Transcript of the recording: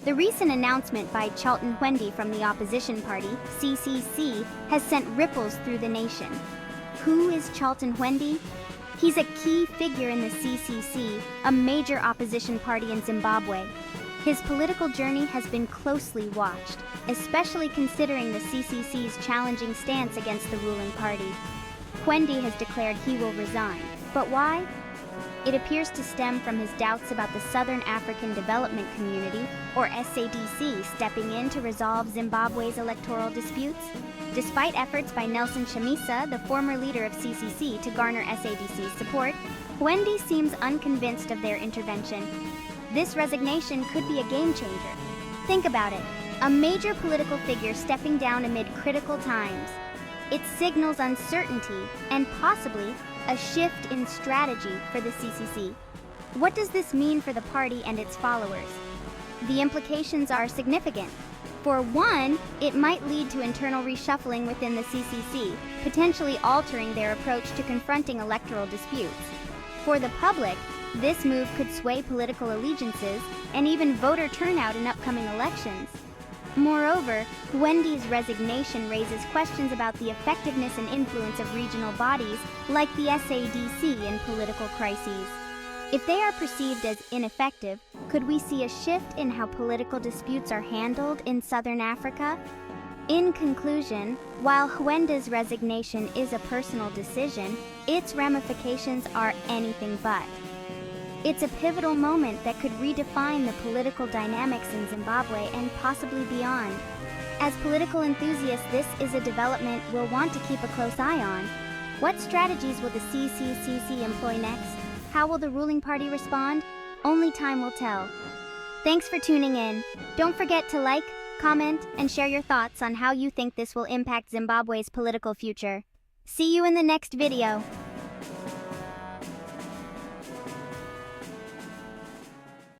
The recent announcement by Hwende from the opposition party, SADC, has sent ripples through the nation. Who is Hwende? He's a key figure in the SADC, a major opposition party in Zimbabwe. His political journey has been closely watched, especially considering the SADC's challenging stance against the ruling party. Hwende has declared he will resign. But why? It appears to stem from his doubts about the Southern African Development Community, or SADC, stepping in to resolve Zimbabwe's electoral disputes. Despite efforts by Nelson Chamisa, the former leader of SADC, to garner SADC's support, Hwende seems unconvinced of their intervention. This resignation could be a game changer. Think about it, a major political figure stepping down amid critical times. It signals uncertainty and possibly a shift in strategy for the SADC. What does this mean for the party and its followers? The implications are significant. For one, it might lead to internal reshuffling within the SADC, potentially altering their approach to confronting electoral disputes. For the public, this move could sway political allegiances and even voter turnout in upcoming elections. Moreover, Hwende's resignation raises questions about the effectiveness and influence of regional bodies like the SADC in political crises. If they are perceived as ineffective, could we see a shift in how political disputes are handled in Southern Africa? In conclusion, while Hwende's resignation is a personal decision, its ramifications are anything but. It's a pivotal moment that could redefine the political dynamics in Zimbabwe and possibly beyond. As political enthusiasts, this is a development we'll want to keep a close eye on. What strategies will the SADC employ next? How will the ruling party respond? Only time will tell. Thanks for tuning in. Don't forget to like, comment, and share your thoughts on how you think this will impact Zimbabwe's political future. See you in the next video.